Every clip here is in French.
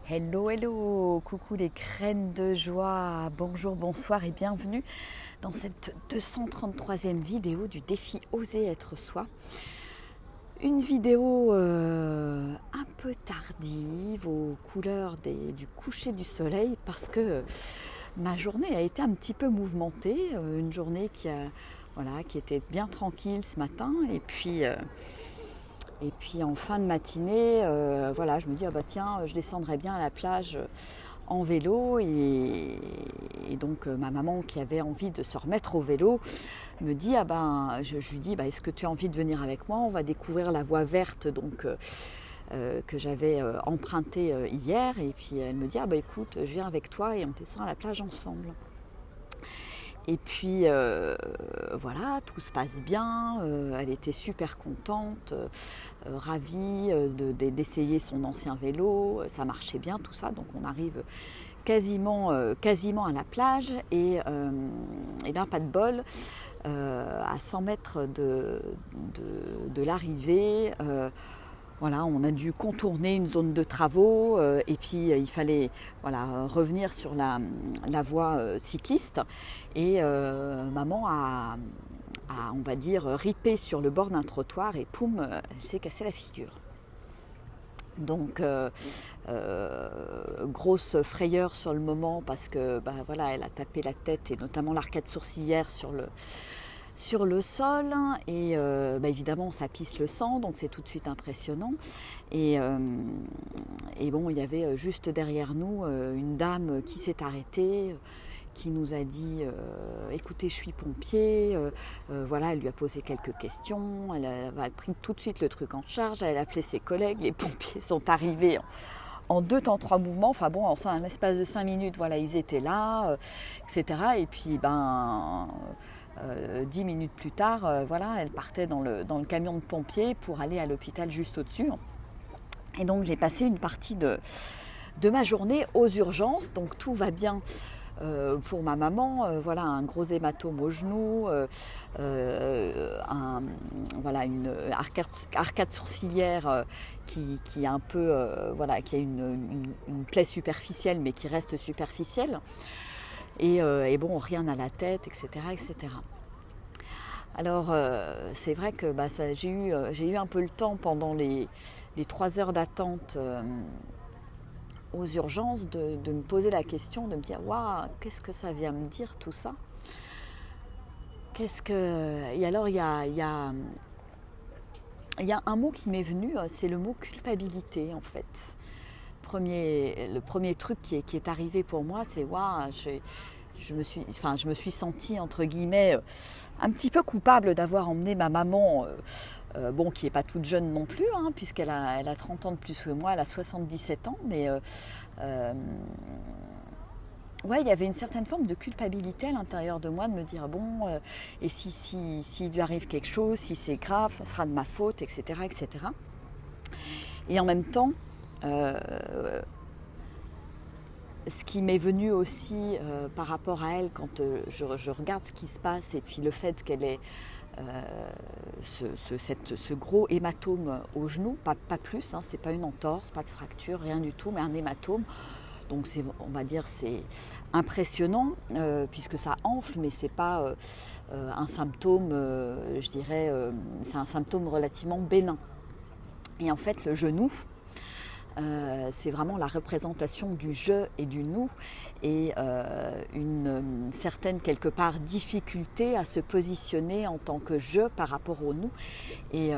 Hello, hello, coucou les graines de joie, bonjour, bonsoir et bienvenue dans cette 233e vidéo du défi Oser être soi. Une vidéo un peu tardive aux couleurs du coucher du soleil parce que ma journée a été un petit peu mouvementée, une journée qui était bien tranquille ce matin et puis en fin de matinée, je me dis tiens, je descendrai bien à la plage en vélo et donc ma maman qui avait envie de se remettre au vélo me dit je lui dis est-ce que tu as envie de venir avec moi, on va découvrir la voie verte que j'avais empruntée hier et puis elle me dit écoute, je viens avec toi et on descend à la plage ensemble. Et puis tout se passe bien, elle était super contente, ravie d'essayer son ancien vélo, ça marchait bien tout ça, donc on arrive quasiment à la plage et pas de bol, à 100 mètres de l'arrivée, on a dû contourner une zone de travaux et puis il fallait revenir sur la voie cycliste et maman a on va dire ripé sur le bord d'un trottoir et poum, elle s'est cassé la figure. Donc grosse frayeur sur le moment parce que elle a tapé la tête et notamment l'arcade sourcilière sur le sol et évidemment ça pisse le sang, donc c'est tout de suite impressionnant et il y avait juste derrière nous une dame qui s'est arrêtée, qui nous a dit écoutez, je suis pompier, elle lui a posé quelques questions, elle a pris tout de suite le truc en charge, elle a appelé ses collègues, les pompiers sont arrivés en 2 temps 3 mouvements, en un espace de 5 minutes, ils étaient là, etc. Et puis 10 minutes plus tard, elle partait dans le camion de pompiers pour aller à l'hôpital juste au-dessus. Et donc j'ai passé une partie de ma journée aux urgences, donc tout va bien pour ma maman, un gros hématome au genou, une arcade sourcilière qui est un peu, qui a une plaie superficielle mais qui reste superficielle. Et rien à la tête, etc. etc. Alors c'est vrai que j'ai eu un peu le temps pendant les 3 heures d'attente aux urgences de me poser la question, de me dire waouh, qu'est-ce que ça vient me dire tout ça. Et alors il y a un mot qui m'est venu, c'est le mot culpabilité en fait. Le premier truc qui est arrivé pour moi, c'est waouh, je me suis sentie entre guillemets un petit peu coupable d'avoir emmené ma maman, qui n'est pas toute jeune non plus, puisqu'elle a 30 ans de plus que moi, elle a 77 ans, mais il y avait une certaine forme de culpabilité à l'intérieur de moi de me dire et s'il lui arrive quelque chose, si c'est grave, ça sera de ma faute, etc. etc. Et en même temps, ce qui m'est venu aussi par rapport à elle quand je regarde ce qui se passe et puis le fait qu'elle ait ce gros hématome au genou, pas plus, c'était pas une entorse, pas de fracture, rien du tout, mais un hématome. Donc on va dire c'est impressionnant puisque ça enfle, mais c'est pas un symptôme, je dirais, c'est un symptôme relativement bénin. Et en fait le genou, c'est vraiment la représentation du je et du nous et une certaine quelque part difficulté à se positionner en tant que je par rapport au nous et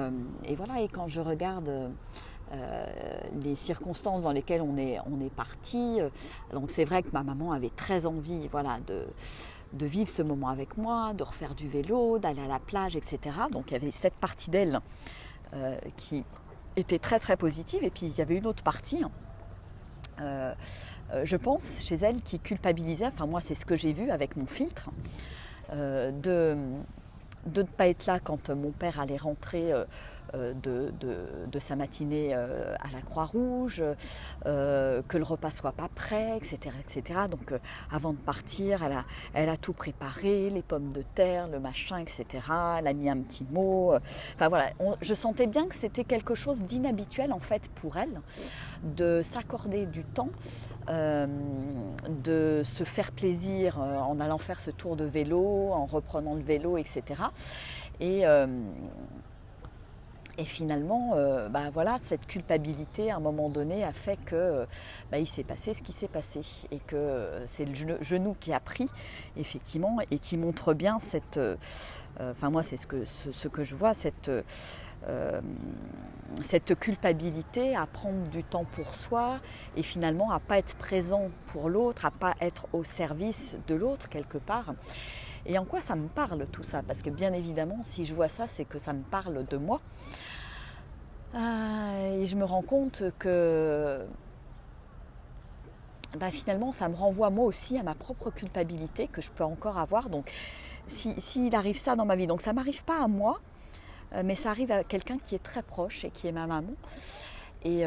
quand je regarde les circonstances dans lesquelles on est parti, donc c'est vrai que ma maman avait très envie de vivre ce moment avec moi, de refaire du vélo, d'aller à la plage, etc. Donc il y avait cette partie d'elle qui était très très positive et puis il y avait une autre partie je pense chez elle qui culpabilisait, moi c'est ce que j'ai vu avec mon filtre, de ne pas être là quand mon père allait rentrer de sa matinée à la Croix-Rouge, que le repas soit pas prêt, etc. etc. Donc avant de partir, elle a tout préparé, les pommes de terre, le machin, etc. Elle a mis un petit mot. Enfin voilà, je sentais bien que c'était quelque chose d'inhabituel en fait pour elle, de s'accorder du temps, de se faire plaisir en allant faire ce tour de vélo, en reprenant le vélo, etc. Et finalement, voilà, cette culpabilité, à un moment donné, a fait que il s'est passé ce qui s'est passé. Et que c'est le genou qui a pris, effectivement, et qui montre bien cette... moi, c'est ce que je vois, cette culpabilité à prendre du temps pour soi et finalement à ne pas être présent pour l'autre, à ne pas être au service de l'autre quelque part. Et en quoi ça me parle tout ça? Parce que bien évidemment, si je vois ça, c'est que ça me parle de moi. Et je me rends compte que finalement, ça me renvoie moi aussi à ma propre culpabilité que je peux encore avoir. Donc, s'il arrive ça dans ma vie, donc ça ne m'arrive pas à moi, mais ça arrive à quelqu'un qui est très proche et qui est ma maman. Et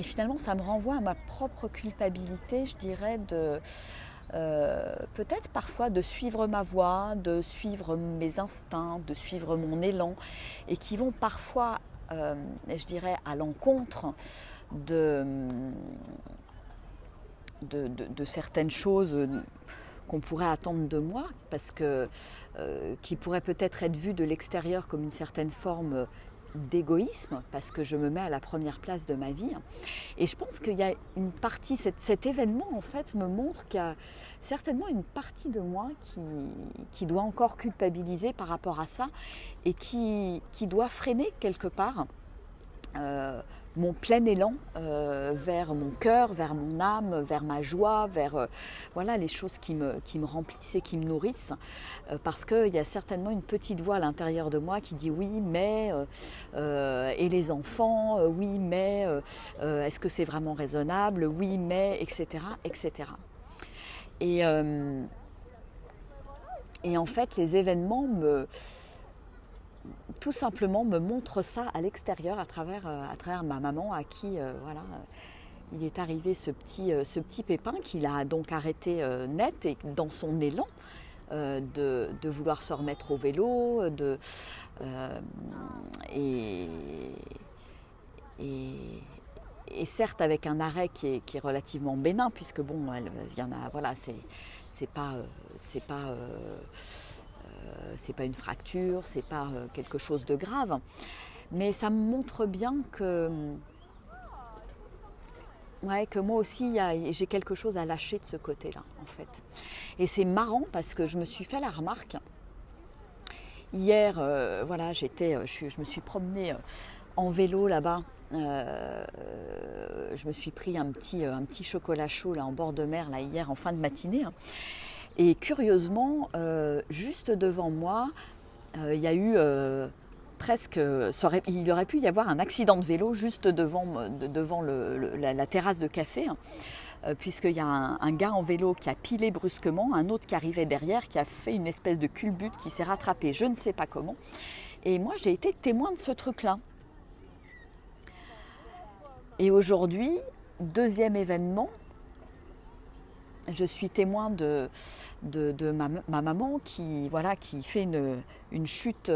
finalement, ça me renvoie à ma propre culpabilité, je dirais, de... peut-être parfois de suivre ma voie, de suivre mes instincts, de suivre mon élan, et qui vont parfois, je dirais, à l'encontre de certaines choses qu'on pourrait attendre de moi, parce que qui pourrait peut-être être vu de l'extérieur comme une certaine forme d'égoïsme, parce que je me mets à la première place de ma vie. Et je pense qu'il y a une partie, cet événement en fait me montre qu'il y a certainement une partie de moi qui doit encore culpabiliser par rapport à ça et qui doit freiner quelque part mon plein élan vers mon cœur, vers mon âme, vers ma joie, vers voilà, les choses qui me remplissent et qui me nourrissent. Parce qu'il y a certainement une petite voix à l'intérieur de moi qui dit oui, mais, et les enfants, oui, mais, est-ce que c'est vraiment raisonnable, oui, mais, etc. etc. Et en fait, les événements tout simplement me montre ça à l'extérieur à travers ma maman à qui il est arrivé ce petit pépin qu'il a donc arrêté net et dans son élan de vouloir se remettre au vélo et certes avec un arrêt qui est relativement bénin puisque bon il y en a voilà c'est pas une fracture, c'est pas quelque chose de grave, mais ça me montre bien que moi aussi j'ai quelque chose à lâcher de ce côté-là en fait. Et c'est marrant parce que je me suis fait la remarque hier, je me suis promenée en vélo là-bas. Je me suis pris un petit chocolat chaud là en bord de mer là hier en fin de matinée. Et curieusement, juste devant moi, il y a eu presque... il aurait pu y avoir un accident de vélo juste devant la terrasse de café, puisqu'il y a un gars en vélo qui a pilé brusquement, un autre qui arrivait derrière, qui a fait une espèce de culbute, qui s'est rattrapé, je ne sais pas comment. Et moi, j'ai été témoin de ce truc-là. Et aujourd'hui, deuxième événement, je suis témoin de ma maman qui fait une chute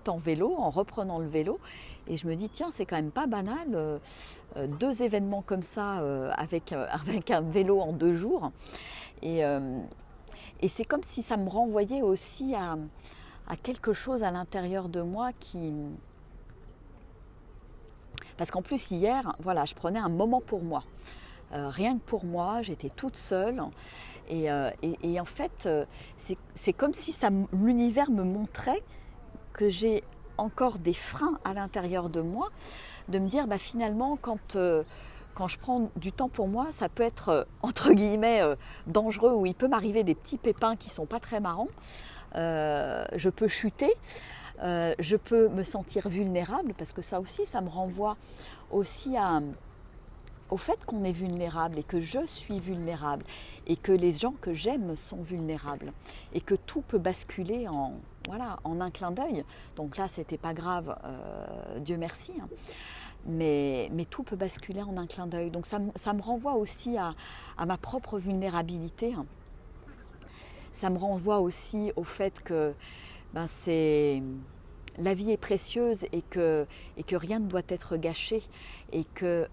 en vélo, en reprenant le vélo. Et je me dis, tiens, c'est quand même pas banal, 2 événements comme ça avec un vélo en 2 jours. Et c'est comme si ça me renvoyait aussi à quelque chose à l'intérieur de moi qui... Parce qu'en plus, hier, je prenais un moment pour moi. Rien que pour moi, j'étais toute seule et en fait c'est comme si l'univers me montrait que j'ai encore des freins à l'intérieur de moi, de me dire finalement quand je prends du temps pour moi, ça peut être entre guillemets dangereux, où il peut m'arriver des petits pépins qui sont pas très marrants, je peux chuter, je peux me sentir vulnérable, parce que ça aussi ça me renvoie aussi à au fait qu'on est vulnérable et que je suis vulnérable et que les gens que j'aime sont vulnérables et que tout peut basculer en un clin d'œil. Donc là, c'était pas grave, Dieu merci, hein. Mais tout peut basculer en un clin d'œil. Donc ça me renvoie aussi à ma propre vulnérabilité. Ça me renvoie aussi au fait que la vie est précieuse et que rien ne doit être gâché et que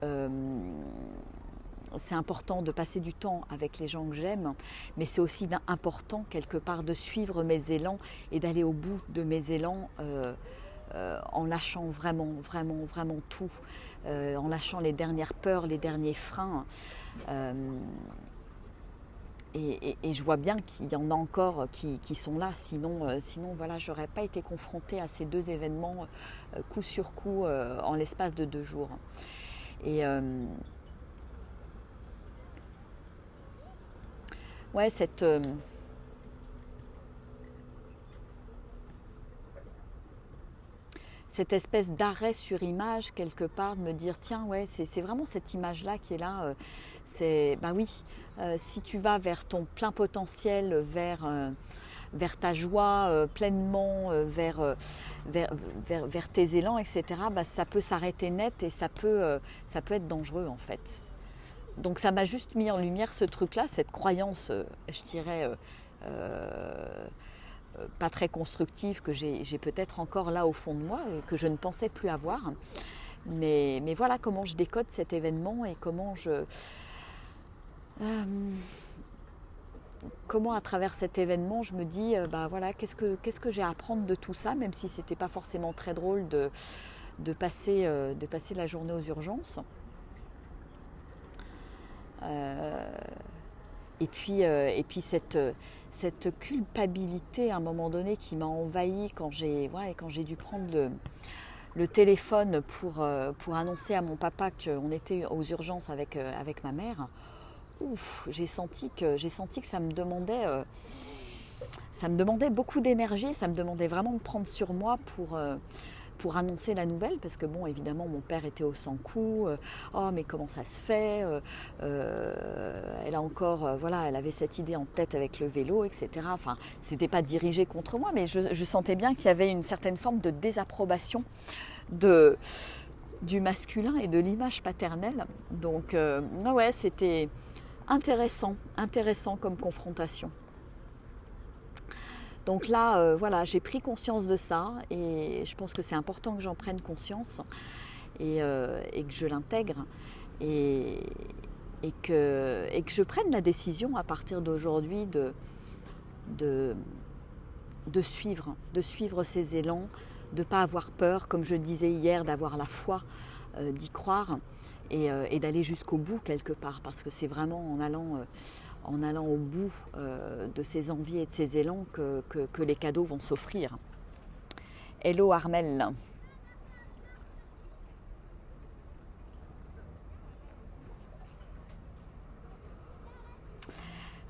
c'est important de passer du temps avec les gens que j'aime, mais c'est aussi important quelque part de suivre mes élans et d'aller au bout de mes élans en lâchant vraiment tout, en lâchant les dernières peurs, les derniers freins. Et je vois bien qu'il y en a encore qui sont là, sinon voilà, j'aurais pas été confrontée à ces deux événements coup sur coup en l'espace de 2 jours. Et ouais, cette espèce d'arrêt sur image quelque part, de me dire tiens ouais, c'est vraiment cette image-là qui est là, oui, si tu vas vers ton plein potentiel, vers ta joie pleinement, vers tes élans, etc., ça peut s'arrêter net et ça peut être dangereux en fait. Donc ça m'a juste mis en lumière ce truc-là, cette croyance, je dirais, pas très constructive que j'ai peut-être encore là au fond de moi et que je ne pensais plus avoir. Mais voilà comment je décode cet événement et comment à travers cet événement je me dis voilà, qu'est-ce que j'ai à apprendre de tout ça, même si c'était pas forcément très drôle de passer la journée aux urgences. Et puis cette culpabilité à un moment donné qui m'a envahie quand j'ai dû prendre le téléphone pour annoncer à mon papa qu'on était aux urgences avec ma mère. Ouf, j'ai senti que ça me demandait beaucoup d'énergie, ça me demandait vraiment de prendre sur moi pour annoncer la nouvelle, parce que bon, évidemment, mon père était au sans-coup. Oh, mais comment ça se fait, elle a encore, elle avait cette idée en tête avec le vélo, etc. Enfin, c'était pas dirigé contre moi, mais je sentais bien qu'il y avait une certaine forme de désapprobation du masculin et de l'image paternelle. Donc, ouais, c'était intéressant comme confrontation. Donc là, j'ai pris conscience de ça et je pense que c'est important que j'en prenne conscience et que je l'intègre et que je prenne la décision à partir d'aujourd'hui de suivre ces élans, de ne pas avoir peur, comme je le disais hier, d'avoir la foi, d'y croire et d'aller jusqu'au bout quelque part, parce que c'est vraiment en allant au bout de ces envies et de ces élans que les cadeaux vont s'offrir. Hello Armel.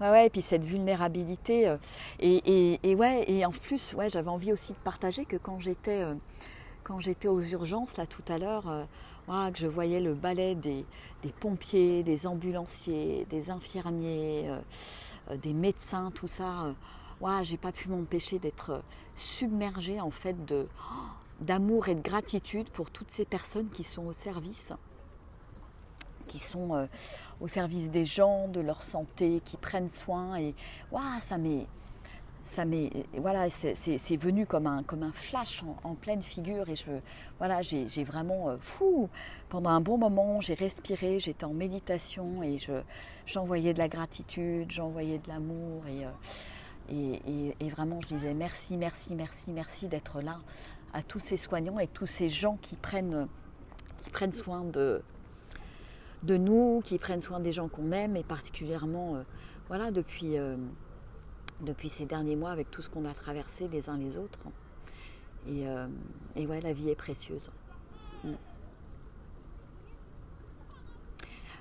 Ouais, et puis cette vulnérabilité. Et en plus, j'avais envie aussi de partager que quand j'étais aux urgences, là tout à l'heure, que je voyais le balai des pompiers, des ambulanciers, des infirmiers, des médecins, tout ça, j'ai pas pu m'empêcher d'être submergée en fait d'amour et de gratitude pour toutes ces personnes qui sont au service des gens, de leur santé, qui prennent soin. Et c'est venu comme un flash en pleine figure. Et j'ai vraiment pendant un bon moment, j'ai respiré, j'étais en méditation et j'envoyais de la gratitude, j'envoyais de l'amour et vraiment je disais merci d'être là à tous ces soignants et tous ces gens qui prennent soin de nous, qui prennent soin des gens qu'on aime, et particulièrement depuis ces derniers mois avec tout ce qu'on a traversé les uns les autres. Et la vie est précieuse.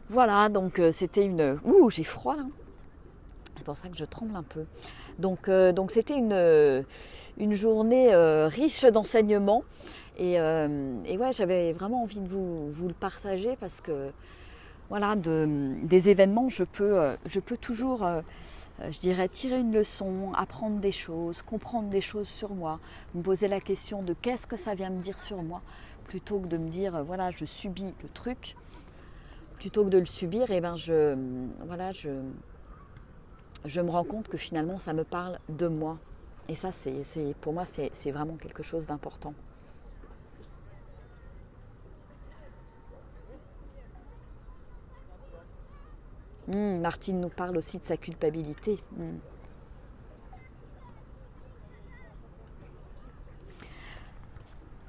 Voilà, donc c'était une... j'ai froid là. C'est pour ça que je tremble un peu. Donc c'était une journée riche d'enseignements. Et j'avais vraiment envie de vous le partager parce que voilà, des événements, je peux toujours, je dirais, tirer une leçon, apprendre des choses, comprendre des choses sur moi, me poser la question de qu'est-ce que ça vient me dire sur moi, plutôt que de me dire, voilà, je subis le truc, plutôt que de le subir, et ben voilà, je me rends compte que finalement ça me parle de moi. Et ça, pour moi, c'est vraiment quelque chose d'important. Martine nous parle aussi de sa culpabilité.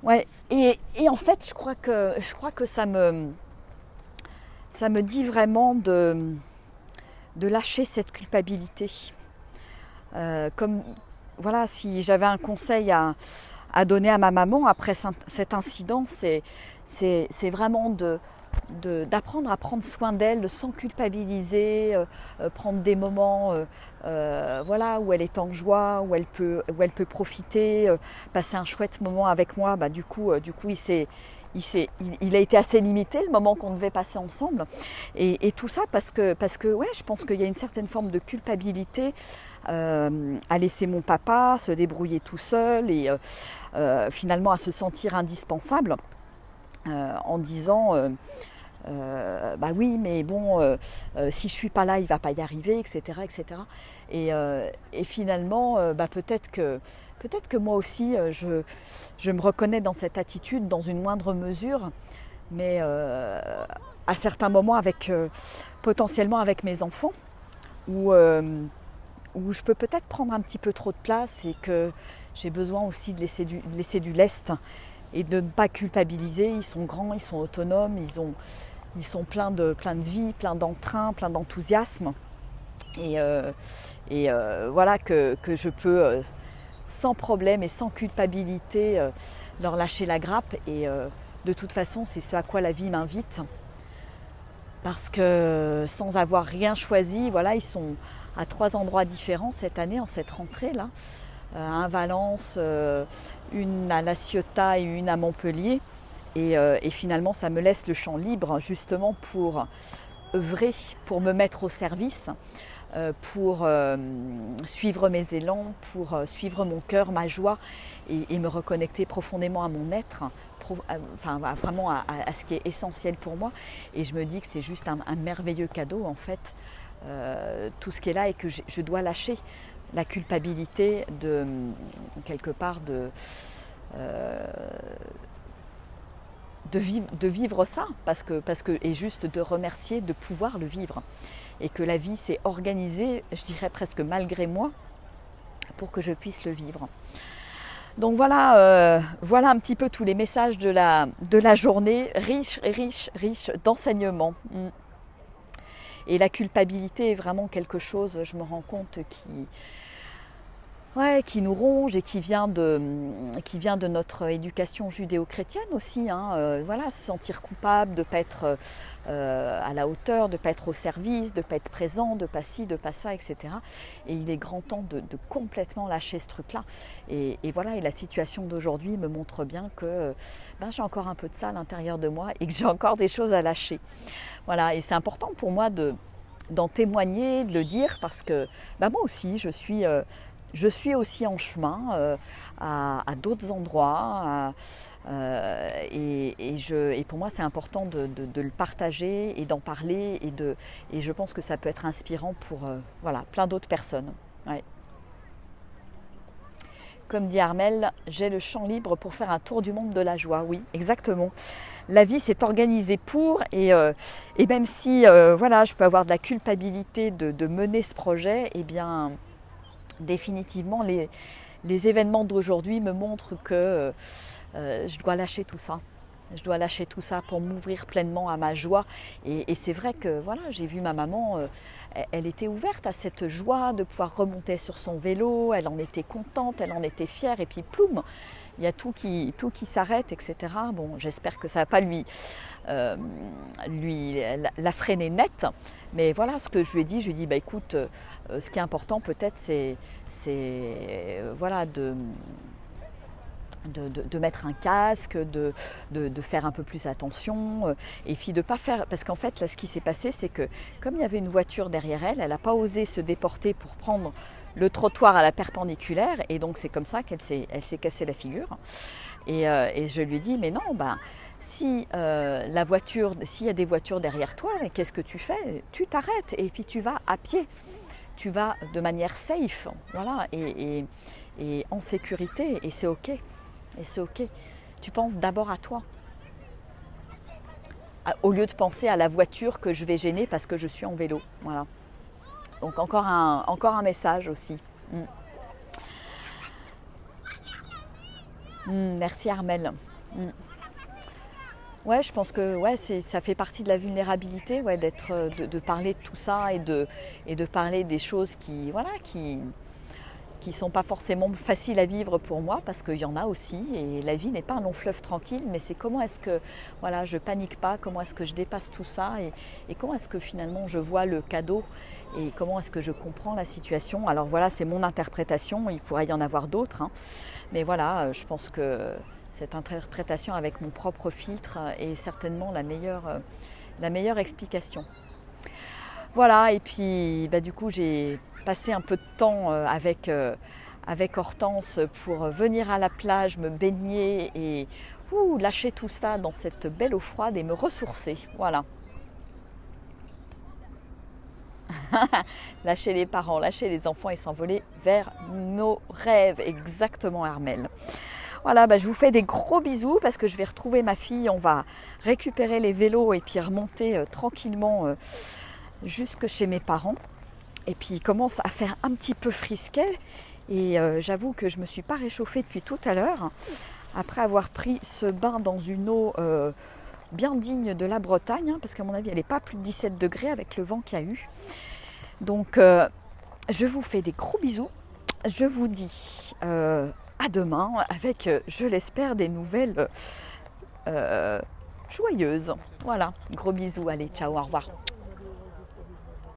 Ouais, et en fait, je crois que ça me dit vraiment de lâcher cette culpabilité. Comme voilà, si j'avais un conseil à donner à ma maman après cet incident, c'est vraiment d'apprendre à prendre soin d'elle sans culpabiliser, prendre des moments voilà, où elle est en joie, où elle peut profiter, passer un chouette moment avec moi. Bah, du coup, il a été assez limité le moment qu'on devait passer ensemble. Et tout ça parce que ouais, je pense qu'il y a une certaine forme de culpabilité à laisser mon papa se débrouiller tout seul et finalement à se sentir indispensable en disant bah oui, mais bon, si je suis pas là, il va pas y arriver, etc., etc. Et finalement, bah peut-être que moi aussi, je me reconnais dans cette attitude dans une moindre mesure, mais à certains moments potentiellement avec mes enfants, où je peux peut-être prendre un petit peu trop de place et que j'ai besoin aussi de laisser du lest et de ne pas culpabiliser. Ils sont grands, ils sont autonomes, ils sont pleins de vie, pleins d'entrain, pleins d'enthousiasme. Et voilà que je peux sans problème et sans culpabilité leur lâcher la grappe. Et de toute façon, c'est ce à quoi la vie m'invite. Parce que sans avoir rien choisi, voilà, ils sont à 3 endroits différents cette année, en cette rentrée-là. Un à Valence, une à La Ciotat et une à Montpellier. Et finalement, ça me laisse le champ libre justement pour œuvrer, pour me mettre au service, pour suivre mes élans, pour suivre mon cœur, ma joie et me reconnecter profondément à mon être, enfin vraiment à ce qui est essentiel pour moi. Et je me dis que c'est juste un merveilleux cadeau en fait, tout ce qui est là et que je dois lâcher la culpabilité de quelque part de vivre ça parce que et juste de remercier de pouvoir le vivre et que la vie s'est organisée, je dirais presque malgré moi, pour que je puisse le vivre. Donc voilà, voilà un petit peu tous les messages de la journée, riche d'enseignements. Et la culpabilité est vraiment quelque chose, je me rends compte, qui nous ronge et qui vient de notre éducation judéo-chrétienne aussi. Voilà, se sentir coupable de ne pas être à la hauteur, de ne pas être au service, de ne pas être présent, de ne pas ci, de ne pas ça, etc. Et il est grand temps de complètement lâcher ce truc-là. Et voilà, et la situation d'aujourd'hui me montre bien que j'ai encore un peu de ça à l'intérieur de moi et que j'ai encore des choses à lâcher. Voilà, et c'est important pour moi d'en témoigner, de le dire, parce que moi aussi, je suis aussi en chemin à d'autres endroits et pour moi c'est important de le partager et d'en parler et je pense que ça peut être inspirant pour voilà, plein d'autres personnes. Ouais. Comme dit Armelle, j'ai le champ libre pour faire un tour du monde de la joie. Oui, exactement. La vie s'est organisée pour et même si voilà, je peux avoir de la culpabilité de mener ce projet, eh bien définitivement, les événements d'aujourd'hui me montrent que je dois lâcher tout ça. Je dois lâcher tout ça pour m'ouvrir pleinement à ma joie. Et c'est vrai que voilà, j'ai vu ma maman, elle était ouverte à cette joie de pouvoir remonter sur son vélo. Elle en était contente, elle en était fière. Et puis ploum, il y a tout qui s'arrête, etc. Bon, j'espère que ça ne va pas la freiner net. Mais voilà, ce que je lui ai dit, écoute, ce qui est important peut-être, c'est voilà, de mettre un casque, de faire un peu plus attention, et puis de pas faire, parce qu'en fait là ce qui s'est passé c'est que comme il y avait une voiture derrière elle, elle n'a pas osé se déporter pour prendre le trottoir à la perpendiculaire, et donc c'est comme ça qu'elle s'est cassé la figure, et je lui dis mais non, si la voiture, s'il y a des voitures derrière toi, qu'est-ce que tu fais? Tu t'arrêtes et puis tu vas à pied, tu vas de manière safe, voilà, et en sécurité, et c'est ok. Et c'est ok. Tu penses d'abord à toi, au lieu de penser à la voiture que je vais gêner parce que je suis en vélo. Voilà. Donc encore un message aussi. Merci Armel. Ouais, je pense que ouais, ça fait partie de la vulnérabilité, ouais, de parler de tout ça, et de parler des choses qui sont pas forcément faciles à vivre pour moi, parce qu'il y en a aussi, et la vie n'est pas un long fleuve tranquille, mais c'est comment est-ce que je panique pas, comment est-ce que je dépasse tout ça, et comment est-ce que finalement je vois le cadeau, et comment est-ce que je comprends la situation. Alors voilà, c'est mon interprétation, il pourrait y en avoir d'autres, hein, mais voilà, je pense que cette interprétation avec mon propre filtre est certainement la meilleure explication. Voilà, et puis du coup j'ai passé un peu de temps avec Hortense pour venir à la plage, me baigner et lâcher tout ça dans cette belle eau froide et me ressourcer. Voilà. Lâcher les parents, lâcher les enfants et s'envoler vers nos rêves. Exactement, Armel. Voilà, je vous fais des gros bisous parce que je vais retrouver ma fille. On va récupérer les vélos et puis remonter tranquillement jusque chez mes parents. Et puis il commence à faire un petit peu frisquet. Et j'avoue que je ne me suis pas réchauffée depuis tout à l'heure. Après avoir pris ce bain dans une eau bien digne de la Bretagne, hein, parce qu'à mon avis elle n'est pas plus de 17 degrés avec le vent qu'il y a eu. Donc je vous fais des gros bisous. Je vous dis à demain avec, je l'espère, des nouvelles joyeuses. Voilà, gros bisous, allez, ciao, au revoir.